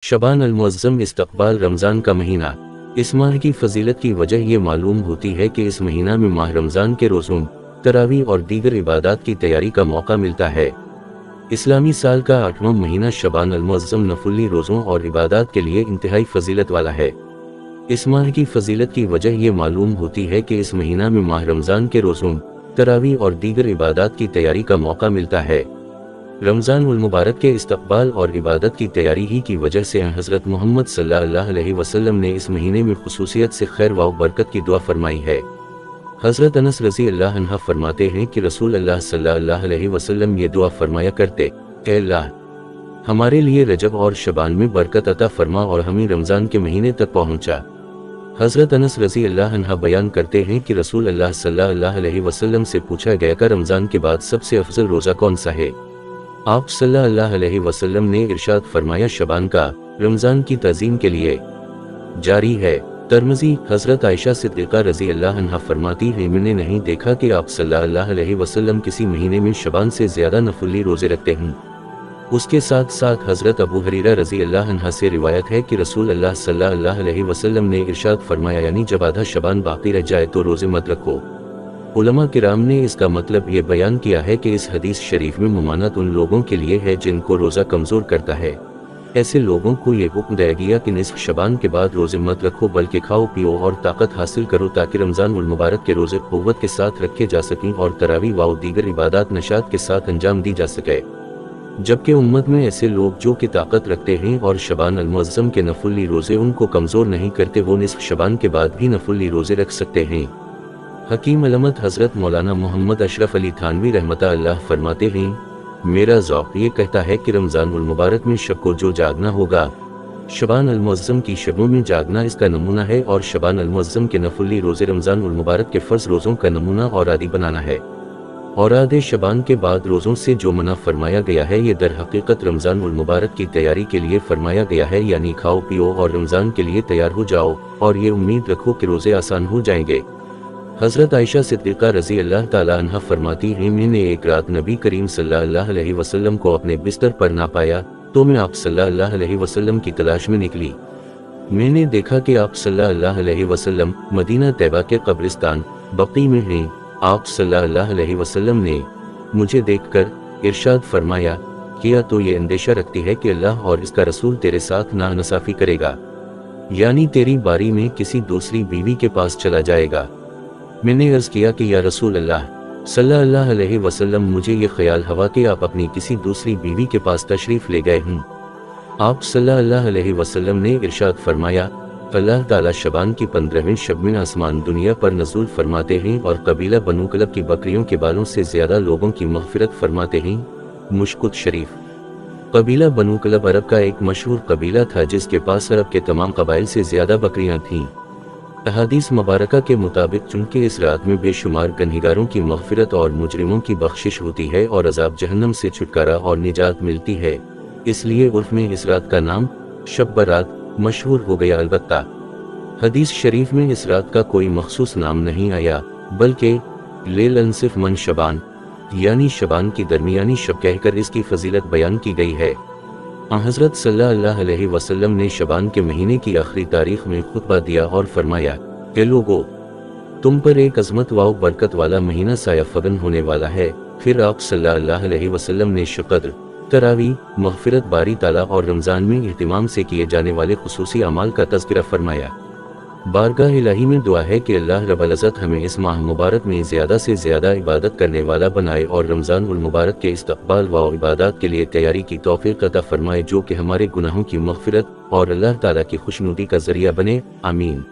शबान अल-मुअज़्ज़म इस्तक़बाल रमज़ान का महीना। इस माह की फजीलत की वजह ये मालूम होती है कि इस महीना में माह रमज़ान के रोज़ों, तरावी और दीगर इबादात की तैयारी का मौका मिलता है। इस्लामी साल का 8वां महीना शबान अल-मुअज़्ज़म नफली रोज़ों और इबादात के लिए इंतहाई फजीलत वाला है। इस माह की फजीलत की वजह ये मालूम होती है कि इस महीना में माह रमज़ान के रोज़ों, तरावी और दीगर इबादात की तैयारी का मौका मिलता है। रमज़ान उल मुबारक के इस्तक़बाल और इबादत की तैयारी ही की वजह से हज़रत मोहम्मद सल्लल्लाहु अलैहि वसल्लम ने इस महीने में खुसूसियत से खैर व बरकत की दुआ फरमाई है। हज़रत अनस रज़ी अल्लाह अन्हा फरमाते हैं कि रसूल अल्लाह सल्लल्लाहु अलैहि वसल्लम ये दुआ फरमाया करते, ऐ अल्लाह, हमारे लिए रजब और शबान में बरकत अता फरमा और हमें रमज़ान के महीने तक पहुँचा। हज़रत अनस रज़ी अल्लाह अन्हा बयान करते हैं कि रसूल अल्लाह सल्लल्लाहु अलैहि वसल्लम से पूछा गया कि रमज़ान के बाद सबसे अफजल रोज़ा कौन सा है। आप सल्लल्लाहु अलैहि वसल्लम ने इरशाद फरमाया, शबान का रमज़ान की तज़ीम के लिए जारी है। तिरमिज़ी। हज़रत आयशा सिद्दीक़ा रज़ी अल्लाह अन्हा फरमाती हैं, मैंने नहीं देखा कि आप सल्लल्लाहु अलैहि वसल्लम किसी महीने में शबान से ज़्यादा नफली रोज़े रखते हैं। उसके साथ साथ हज़रत अबू हुरैरा रज़ी अल्लाह अन्हा से रिवायत है कि रसूल अल्लाह सल्लल्लाहु अलैहि वसल्लम ने इरशाद फरमाया, यानी जब आधा शबान बाकी रह जाए तो रोज़े मत रखो। उलमा किराम ने इसका मतलब ये बयान किया है कि इस हदीस शरीफ में ममानत उन लोगों के लिए है जिनको रोज़ा कमज़ोर करता है। ऐसे लोगों को ये हुक्म दिया गया कि निस्फ शबान के बाद रोज़े मत रखो, बल्कि खाओ पियो और ताकत हासिल करो ताकि रमज़ान उल मुबारक के रोज़े क़ुव्वत के साथ रखे जा सकें और तरावी व दीगर इबादत नशात के साथ अंजाम दी जा सके। जबकि उम्मत में ऐसे लोग जो कि ताकत रखते हैं और शबान अल-मुअज़्ज़म के नफली रोज़े उनको कमज़ोर नहीं करते, वो निस्फ शबान के बाद भी नफली रोज़े रख सकते हैं। हकीम अलमत हज़रत मौलाना मोहम्मद अशरफ अली थानवी रहमतुल्लाह अलैह फरमाते हैं, मेरा ज़ौक़ ये कहता है कि रमज़ान उल मुबारक में शब को जो जागना होगा, शबान अल-मुअज़्ज़म की शबों में जागना इसका नमूना है, और शबान अल-मुअज़्ज़म के नफली रोज़े रमज़ान उल मुबारक के फ़र्ज़ रोज़ों का नमूना और आदि बनाना है। और आधे शबान के बाद रोज़ों से जो मना फरमाया गया है, ये दर हकीकत रमज़ान उल मुबारक की तैयारी के लिए फरमाया गया है, यानी खाओ पियो और रमज़ान के लिए तैयार हो जाओ और ये उम्मीद रखो कि रोज़े आसान हो जाएंगे। हज़रत आयशा सिद्दीक़ा रज़ी अल्लाह ताला अन्हा फरमाती हैं, मैंने एक रात नबी करीम सल्लल्लाहु अलैहि वसल्लम को अपने बिस्तर पर ना पाया, तो मैं आप सल्लल्लाहु अलैहि वसल्लम की तलाश में निकली। मैंने देखा कि आप सल्लल्लाहु अलैहि वसल्लम मदीना तैयबा के कब्रिस्तान बक़ी में हैं। आप सल्लल्लाहु अलैहि वसल्लम ने मुझे देखकर इरशाद फरमाया, किया तो ये अंदेशा रखती है कि अल्लाह और इसका रसूल तेरे साथ नाइंसाफ़ी करेगा, यानी तेरी बारी में किसी दूसरी बीवी के पास चला जाएगा। मैंने अर्ज़ किया कि या रसूल अल्लाह सल्लल्लाहु अलैहि वसल्लम, मुझे ये ख्याल हुआ कि आप अपनी किसी दूसरी बीवी के पास तशरीफ़ ले गए हैं। आप सल्लल्लाहु अलैहि वसल्लम ने इरशाद फरमाया, अल्लाह ताला शबान की 15वें शब में आसमान दुनिया पर नज़ूल फरमाते हैं और कबीला बनु कलब की बकरियों के बालों से ज़्यादा लोगों की मग़फ़िरत फरमाते हैं। मुश्कुत शरीफ। कबीला बनु कलब अरब का एक मशहूर कबीला था जिसके पास अरब के तमाम कबाइल से ज़्यादा बकरियाँ थीं। अहादीस मुबारका के मुताबिक चूँकि इस रात में बेशुमार गुनहगारों की मग़फ़िरत और मुजरिमों की बख्शिश होती है और अज़ाब जहन्नम से छुटकारा और निजात मिलती है, इसलिए उर्फ़ में इस रात का नाम शब बरात मशहूर हो गया। अलबत्ता हदीस शरीफ में इस रात का कोई मखसूस नाम नहीं आया, बल्कि लेलन सिर्फ मन शबान, यानी शबान की दरमियानी शब कहकर इसकी फजीलत बयान की गई है। हज़रत सल्लल्लाहु अलैहि वसल्लम ने शबान के महीने की आखिरी तारीख में खुतबा दिया और फरमाया कि लोगो, तुम पर एक अज़मत व बरकत वाला महीना साया फगन होने वाला है। फिर आप सल्लल्लाहु अलैहि वसल्लम ने शक़द्र, तरावी, मग़फ़िरत, बारी ताला और रमज़ान में इहतिमाम से किए जाने वाले खुसूसी अमाल का तज़किरा फरमाया। बारगाह इलाही में दुआ है कि अल्लाह रब्बुल इज़्ज़त हमें इस माह मुबारक में ज़्यादा से ज़्यादा इबादत करने वाला बनाए और रमज़ान उल मुबारक के इस्तक़बाल व इबादत के लिए तैयारी की तौफ़ीक़ अता फरमाए, जो कि हमारे गुनाहों की मग़फ़िरत और अल्लाह ताला की खुशनुदी का ज़रिया बने। आमीन।